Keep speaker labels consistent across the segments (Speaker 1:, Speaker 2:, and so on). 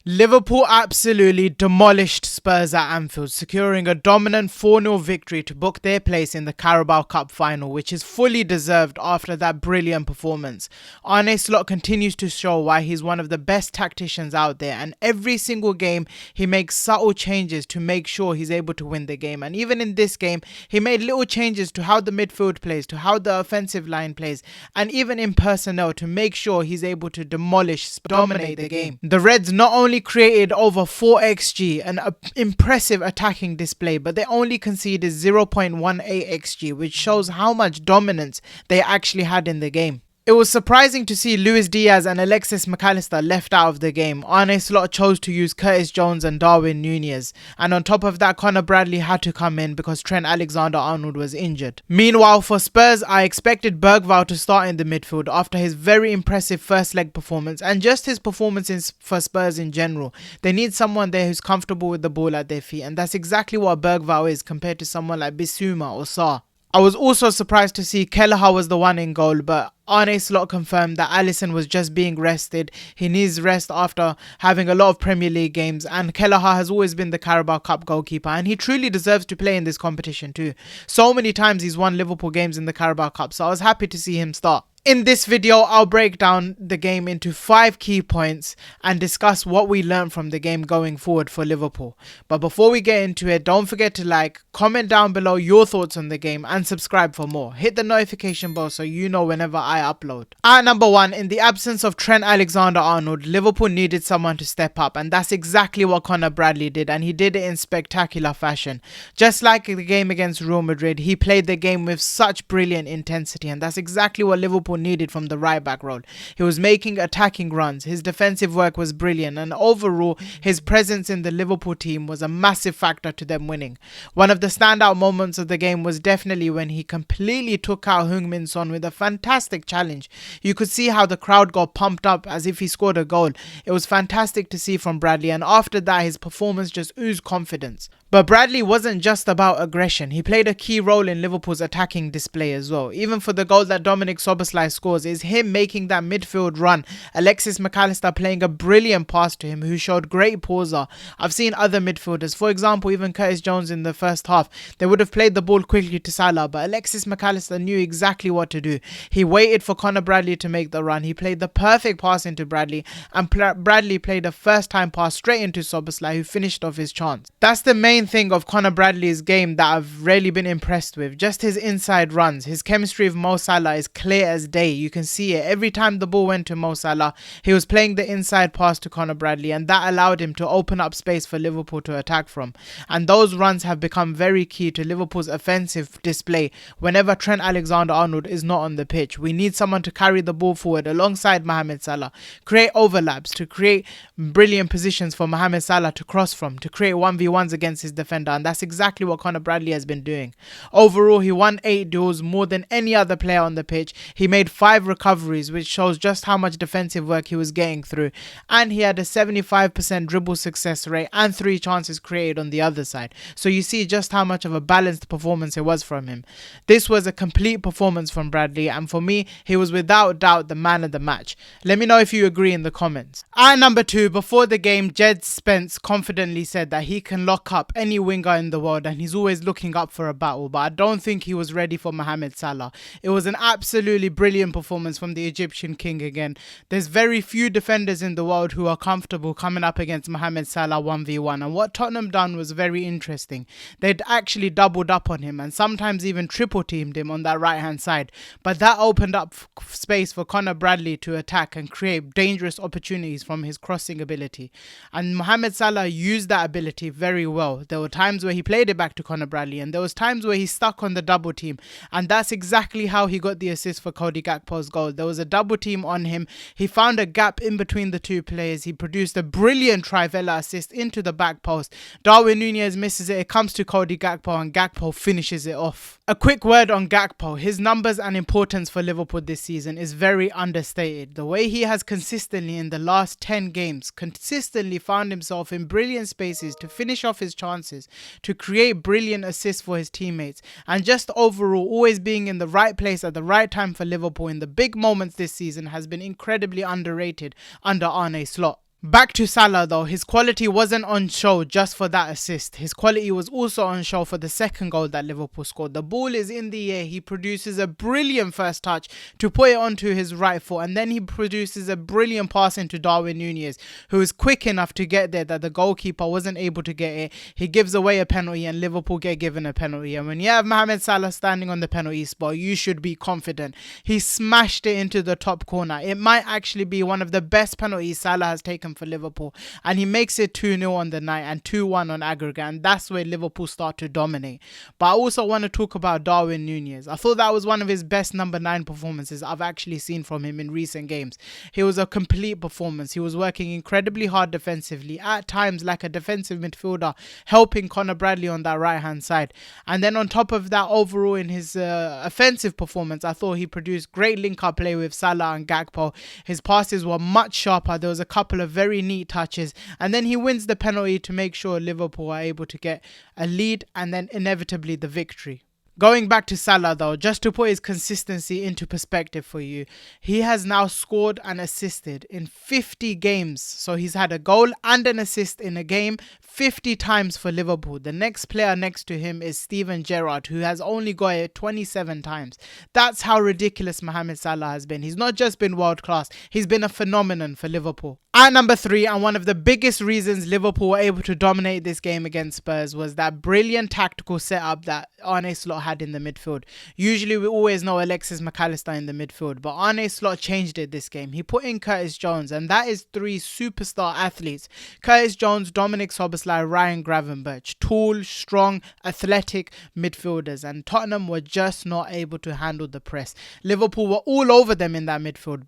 Speaker 1: Liverpool absolutely demolished Spurs at Anfield, securing a dominant 4-0 victory to book their place in the Carabao Cup final, which is fully deserved after that brilliant performance. Arne Slot continues to show why he's one of the best tacticians out there, and every single game he makes subtle changes to make sure he's able to win the game. And even in this game, he made little changes to how the midfield plays, to how the offensive line plays, and even in personnel to make sure he's able to dominate the game. The Reds not only created over 4xg, an impressive attacking display, but they only conceded 0.18xg, which shows how much dominance they actually had in the game. It was surprising to see Luis Diaz and Alexis McAllister left out of the game. Arne Slot chose to use Curtis Jones and Darwin Núñez, and on top of that, Conor Bradley had to come in because Trent Alexander-Arnold was injured. Meanwhile, for Spurs, I expected Bergvall to start in the midfield after his very impressive first leg performance and just his performance for Spurs in general. They need someone there who's comfortable with the ball at their feet, and that's exactly what Bergvall is compared to someone like Bissouma or Sarr. I was also surprised to see Kelleher was the one in goal, but Arne Slot confirmed that Alisson was just being rested. He needs rest after having a lot of Premier League games, and Kelleher has always been the Carabao Cup goalkeeper, and he truly deserves to play in this competition too. So many times he's won Liverpool games in the Carabao Cup, so I was happy to see him start. In this video, I'll break down the game into 5 key points and discuss what we learned from the game going forward for Liverpool. But before we get into it, don't forget to like, comment down below your thoughts on the game and subscribe for more. Hit the notification bell so you know whenever I upload. At number 1, in the absence of Trent Alexander-Arnold, Liverpool needed someone to step up, and that's exactly what Conor Bradley did, and he did it in spectacular fashion. Just like the game against Real Madrid, he played the game with such brilliant intensity, and that's exactly what Liverpool needed from the right back role. He was making attacking runs, his defensive work was brilliant, and overall his presence in the Liverpool team was a massive factor to them winning. One of the standout moments of the game was definitely when he completely took out Heung-min Son with a fantastic challenge. You could see how the crowd got pumped up as if he scored a goal. It was fantastic to see from Bradley, and after that his performance just oozed confidence. But Bradley wasn't just about aggression, he played a key role in Liverpool's attacking display as well. Even for the goal that Dominik Szoboszlai scores, is him making that midfield run, Alexis McAllister playing a brilliant pass to him who showed great poser. I've seen other midfielders, for example even Curtis Jones in the first half, they would have played the ball quickly to Salah, but Alexis McAllister knew exactly what to do. He waited for Conor Bradley to make the run, he played the perfect pass into Bradley, and Bradley played a first time pass straight into Szoboszlai who finished off his chance. That's the main thing of Conor Bradley's game that I've really been impressed with, just his inside runs. His chemistry with Mo Salah is clear as day, you can see it. Every time the ball went to Mo Salah, he was playing the inside pass to Conor Bradley, and that allowed him to open up space for Liverpool to attack from. And those runs have become very key to Liverpool's offensive display whenever Trent Alexander-Arnold is not on the pitch. We need someone to carry the ball forward alongside Mohamed Salah, create overlaps, to create brilliant positions for Mohamed Salah to cross from, to create 1v1s against his defender, and that's exactly what Conor Bradley has been doing. Overall, he won 8 duels, more than any other player on the pitch. He made 5 recoveries, which shows just how much defensive work he was getting through, and he had a 75% dribble success rate and 3 chances created on the other side. So you see just how much of a balanced performance it was from him. This was a complete performance from Bradley, and for me, he was without doubt the man of the match. Let me know if you agree in the comments. At number 2, before the game, Jed Spence confidently said that he can lock up any winger in the world and he's always looking up for a battle, but I don't think he was ready for Mohamed Salah. It was an absolutely brilliant performance from the Egyptian king again. There's very few defenders in the world who are comfortable coming up against Mohamed Salah 1v1, and what Tottenham done was very interesting. They'd actually doubled up on him and sometimes even triple teamed him on that right hand side, but that opened up space for Conor Bradley to attack and create dangerous opportunities from his crossing ability, and Mohamed Salah used that ability very well. There were times where he played it back to Conor Bradley, and there was times where he stuck on the double team, and that's exactly how he got the assist for Cody Gakpo's goal. There was a double team on him, he found a gap in between the two players, he produced a brilliant trivela assist into the back post. Darwin Núñez misses it, it comes to Cody Gakpo, and Gakpo finishes it off. A quick word on Gakpo. His numbers and importance for Liverpool this season is very understated. The way he has consistently in the last 10 games consistently found himself in brilliant spaces to finish off his chances, to create brilliant assists for his teammates, and just overall always being in the right place at the right time for Liverpool in the big moments this season has been incredibly underrated under Arne Slot. Back to Salah though, his quality wasn't on show just for that assist. His quality was also on show for the second goal that Liverpool scored. The ball is in the air, he produces a brilliant first touch to put it onto his right foot, and then he produces a brilliant pass into Darwin Núñez, who is quick enough to get there that the goalkeeper wasn't able to get it. He gives away a penalty and Liverpool get given a penalty. And when you have Mohamed Salah standing on the penalty spot, you should be confident. He smashed it into the top corner. It might actually be one of the best penalties Salah has taken for Liverpool, and he makes it 2-0 on the night and 2-1 on aggregate, and that's where Liverpool start to dominate. But I also want to talk about Darwin Núñez. I thought that was one of his best number 9 performances I've actually seen from him in recent games. He was a complete performance. He was working incredibly hard defensively, at times like a defensive midfielder, helping Conor Bradley on that right hand side. And then on top of that, overall in his offensive performance, I thought he produced great link-up play with Salah and Gakpo. His passes were much sharper. There was a couple of very neat touches, and then he wins the penalty to make sure Liverpool are able to get a lead and then inevitably the victory. Going back to Salah though, just to put his consistency into perspective for you, he has now scored and assisted in 50 games. So he's had a goal and an assist in a game 50 times for Liverpool. The next player next to him is Steven Gerrard, who has only got it 27 times. That's how ridiculous Mohamed Salah has been. He's not just been world class, he's been a phenomenon for Liverpool. At number 3, and one of the biggest reasons Liverpool were able to dominate this game against Spurs, was that brilliant tactical setup that Arne Slot had in the midfield. Usually we always know Alexis McAllister in the midfield, but Arne Slot changed it this game. He put in Curtis Jones, and that is 3 superstar athletes. Curtis Jones, Dominik Szoboszlai, Ryan Gravenberch. Tall, strong, athletic midfielders, and Tottenham were just not able to handle the press. Liverpool were all over them in that midfield.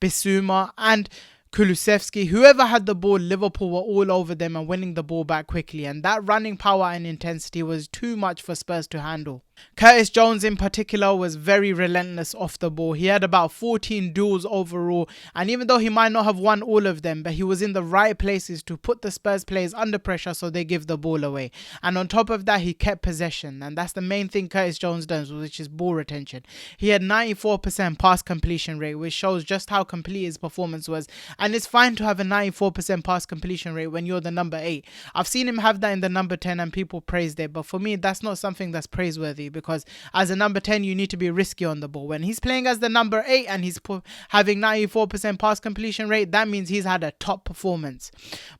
Speaker 1: Bissouma and Kulusevski, whoever had the ball, Liverpool were all over them and winning the ball back quickly, and that running power and intensity was too much for Spurs to handle. Curtis Jones in particular was very relentless off the ball. He had about 14 duels overall, and even though he might not have won all of them, but he was in the right places to put the Spurs players under pressure so they give the ball away. And on top of that, he kept possession, and that's the main thing Curtis Jones does, which is ball retention. He had 94% pass completion rate, which shows just how complete his performance was. And it's fine to have a 94% pass completion rate when you're the number 8. I've seen him have that in the number 10 and people praised it, but for me that's not something that's praiseworthy, because as a number 10 you need to be risky on the ball. When he's playing as the number 8 and he's having 94% pass completion rate, that means he's had a top performance.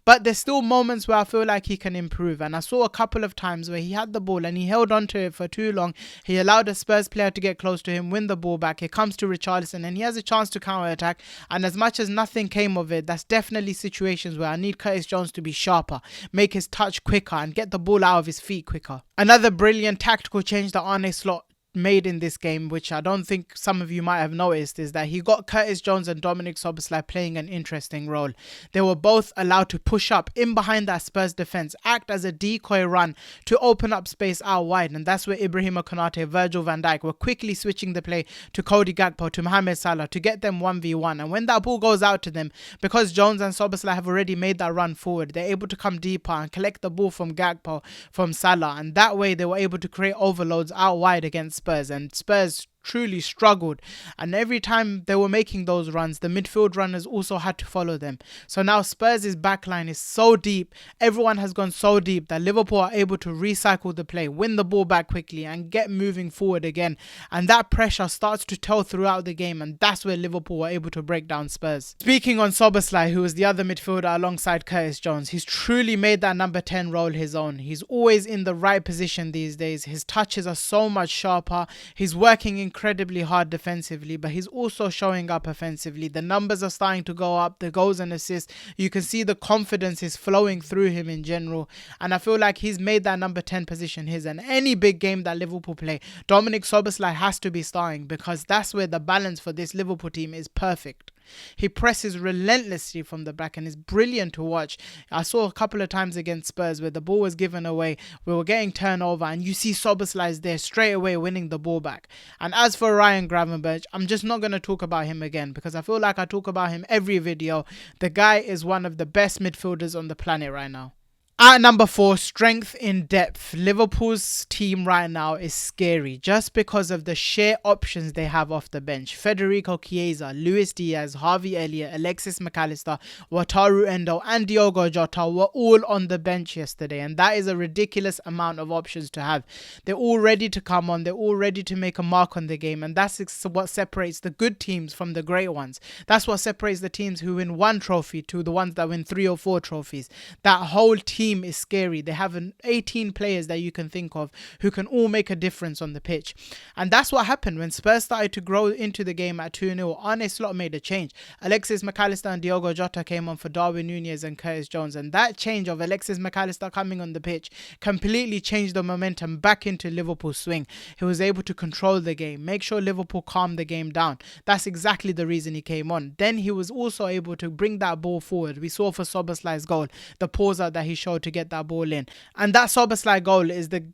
Speaker 1: But there's still moments where I feel like he can improve, and I saw a couple of times where he had the ball and he held on to it for too long. He allowed a Spurs player to get close to him, win the ball back. It comes to Richarlison and he has a chance to counter attack, and as much as nothing came of it, that's definitely situations where I need Curtis Jones to be sharper, make his touch quicker and get the ball out of his feet quicker. Another brilliant tactical change that Arne Slot made in this game, which I don't think some of you might have noticed, is that he got Curtis Jones and Dominik Szoboszlai playing an interesting role. They were both allowed to push up in behind that Spurs defense, act as a decoy run to open up space out wide, and that's where Ibrahima Konate, Virgil van Dijk were quickly switching the play to Cody Gakpo, to Mohamed Salah, to get them 1v1. And when that ball goes out to them, because Jones and Szoboszlai have already made that run forward, they're able to come deeper and collect the ball from Gakpo, from Salah, and that way they were able to create overloads out wide against Spurs, and Spurs truly struggled, and every time they were making those runs, the midfield runners also had to follow them. So now Spurs' backline is so deep, everyone has gone so deep, that Liverpool are able to recycle the play, win the ball back quickly and get moving forward again, and that pressure starts to tell throughout the game, and that's where Liverpool were able to break down Spurs. Speaking on Szoboszlai, who was the other midfielder alongside Curtis Jones, he's truly made that number 10 role his own. He's always in the right position these days. His touches are so much sharper, he's working incredibly hard defensively, but he's also showing up offensively. The numbers are starting to go up, the goals and assists, you can see the confidence is flowing through him in general, and I feel like he's made that number 10 position his. And any big game that Liverpool play, Dominik Szoboszlai has to be starting, because that's where the balance for this Liverpool team is perfect. He presses relentlessly from the back and is brilliant to watch. I saw a couple of times against Spurs where the ball was given away, we were getting turnover, and you see Szoboszlai is there straight away winning the ball back. And as for Ryan Gravenberch, I'm just not going to talk about him again, because I feel like I talk about him every video. The guy is one of the best midfielders on the planet right now. At number 4, strength in depth. Liverpool's team right now is scary just because of the sheer options they have off the bench. Federico Chiesa, Luis Diaz, Harvey Elliott, Alexis McAllister, Wataru Endo and Diogo Jota were all on the bench yesterday, and that is a ridiculous amount of options to have. They're all ready to come on, they're all ready to make a mark on the game, and that's what separates the good teams from the great ones. That's what separates the teams who win 1 trophy to the ones that win 3 or 4 trophies. That whole team is scary. They have 18 players that you can think of who can all make a difference on the pitch. And that's what happened when Spurs started to grow into the game at 2-0. Arne Slot made a change. Alexis McAllister and Diogo Jota came on for Darwin Núñez and Curtis Jones. And that change of Alexis McAllister coming on the pitch completely changed the momentum back into Liverpool's swing. He was able to control the game, make sure Liverpool calmed the game down. That's exactly the reason he came on. Then he was also able to bring that ball forward. We saw for Szoboszlai's goal, the pause out that he showed to get that ball in. And that Szoboszlai goal is the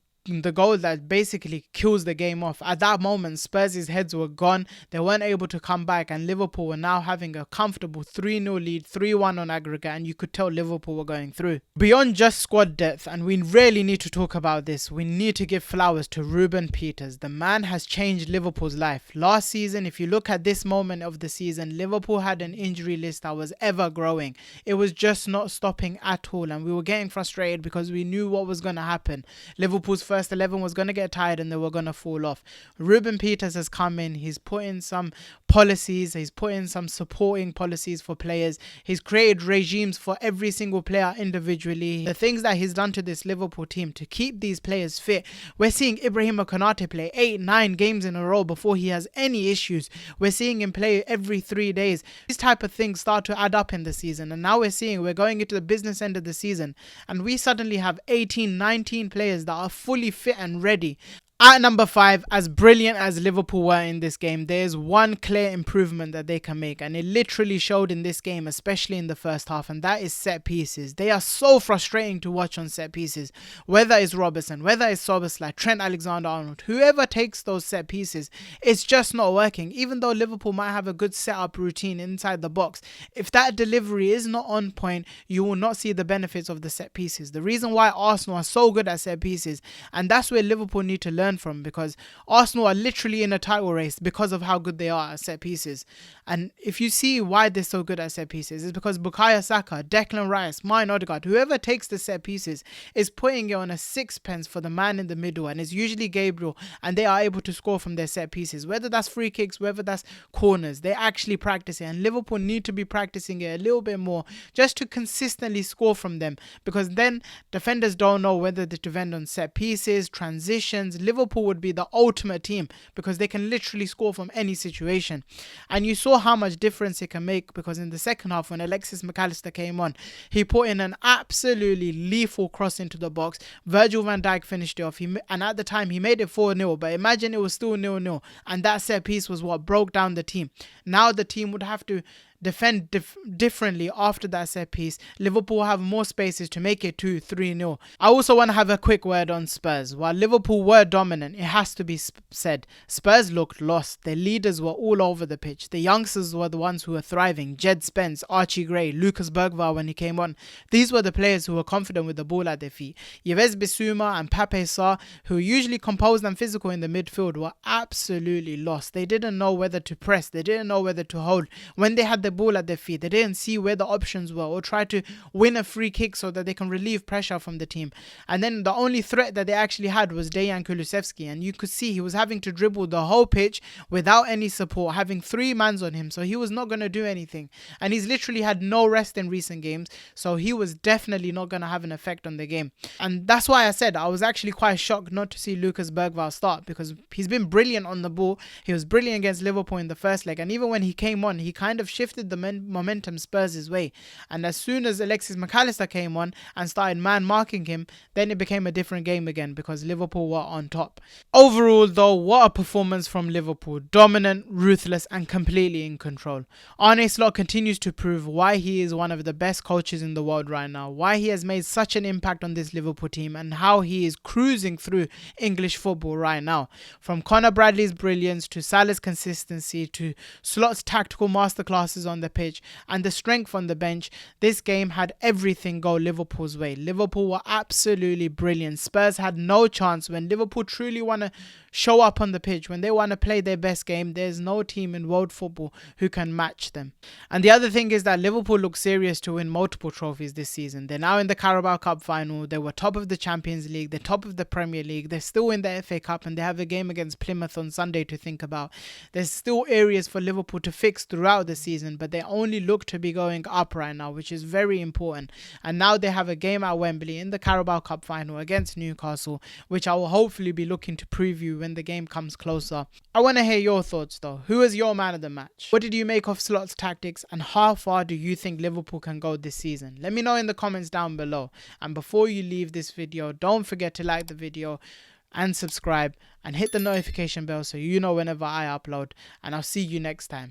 Speaker 1: goal that basically kills the game off. At that moment, Spurs' heads were gone. They weren't able to come back, and Liverpool were now having a comfortable 3-0 lead, 3-1 on aggregate, and you could tell Liverpool were going through. Beyond just squad depth, and we really need to talk about this, we need to give flowers to Ruben Peters. The man has changed Liverpool's life. Last season, if you look at this moment of the season, Liverpool had an injury list that was ever growing. It was just not stopping at all, and we were getting frustrated because we knew what was going to happen. Liverpool's first 11 was going to get tired and they were going to fall off. Ruben Peters has come in, he's put in some policies, he's put in some supporting policies for players, he's created regimes for every single player individually. The things that he's done to this Liverpool team to keep these players fit. We're seeing Ibrahima Konate play 8-9 games in a row before he has any issues. We're seeing him play every 3 days. These type of things start to add up in the season, and now we're going into the business end of the season and we suddenly have 18-19 players that are fully fit and ready. At number 5, as brilliant as Liverpool were in this game, there's one clear improvement that they can make, and it literally showed in this game, especially in the first half, and that is set pieces. They are so frustrating to watch on set pieces. Whether it's Robertson, whether it's Szoboszlai, Trent Alexander-Arnold, whoever takes those set pieces, it's just not working. Even though Liverpool might have a good setup routine inside the box, if that delivery is not on point, you will not see the benefits of the set pieces. The reason why Arsenal are so good at set pieces, and that's where Liverpool need to learn from, because Arsenal are literally in a title race because of how good they are at set pieces. And if you see why they're so good at set pieces, it's because Bukayo Saka, Declan Rice, Martin Odegaard, whoever takes the set pieces is putting it on a sixpence for the man in the middle, and it's usually Gabriel, and they are able to score from their set pieces, whether that's free kicks, whether that's corners. They actually practice it, and Liverpool need to be practicing it a little bit more just to consistently score from them, because then defenders don't know whether to defend on set pieces, transitions. Liverpool would be the ultimate team because they can literally score from any situation. And you saw how much difference it can make, because in the second half when Alexis McAllister came on, he put in an absolutely lethal cross into the box. Virgil van Dijk finished it off, and at the time he made it 4-0, but imagine it was still 0-0, and that set piece was what broke down the team. Now the team would have to defend differently after that set piece. Liverpool have more spaces to make it 2-3-0. I also want to have a quick word on Spurs. While Liverpool were dominant, it has to be said, Spurs looked lost. Their leaders were all over the pitch. The youngsters were the ones who were thriving. Jed Spence, Archie Gray, Lucas Bergvall when he came on. These were the players who were confident with the ball at their feet. Yves Bissouma and Pape Sarr, who usually composed and physical in the midfield, were absolutely lost. They didn't know whether to press. They didn't know whether to hold. When they had the ball at their feet, they didn't see where the options were or try to win a free kick so that they can relieve pressure from the team. And then the only threat that they actually had was Dejan Kulusevski, and you could see he was having to dribble the whole pitch without any support, having 3 mans on him, so he was not going to do anything. And he's literally had no rest in recent games, so he was definitely not going to have an effect on the game. And that's why I said I was actually quite shocked not to see Lucas Bergvall start, because he's been brilliant on the ball. He was brilliant against Liverpool in the first leg, and even when he came on, he kind of shifted the momentum Spurs' way. And as soon as Alexis McAllister came on and started man marking him, then it became a different game again because Liverpool were on top. Overall though, what a performance from Liverpool. Dominant, ruthless and completely in control. Arne Slot continues to prove why he is one of the best coaches in the world right now, why he has made such an impact on this Liverpool team, and how he is cruising through English football right now. From Conor Bradley's brilliance to Salah's consistency to Slot's tactical masterclasses on the pitch and the strength on the bench, this game had everything go Liverpool's way. Liverpool were absolutely brilliant. Spurs had no chance. When Liverpool truly want to show up on the pitch, when they want to play their best game, there's no team in world football who can match them. And the other thing is that Liverpool look serious to win multiple trophies this season. They're now in the Carabao Cup final. They were top of the Champions League. They're top of the Premier League. They're still in the FA Cup, and they have a game against Plymouth on Sunday to think about. There's still areas for Liverpool to fix throughout the season, but they only look to be going up right now, which is very important. And now they have a game at Wembley in the Carabao Cup final against Newcastle, which I will hopefully be looking to preview when the game comes closer. I want to hear your thoughts though. Who is your man of the match? What did you make of Slot's tactics, and how far do you think Liverpool can go this season? Let me know in the comments down below. And before you leave this video, don't forget to like the video and subscribe and hit the notification bell so you know whenever I upload, and I'll see you next time.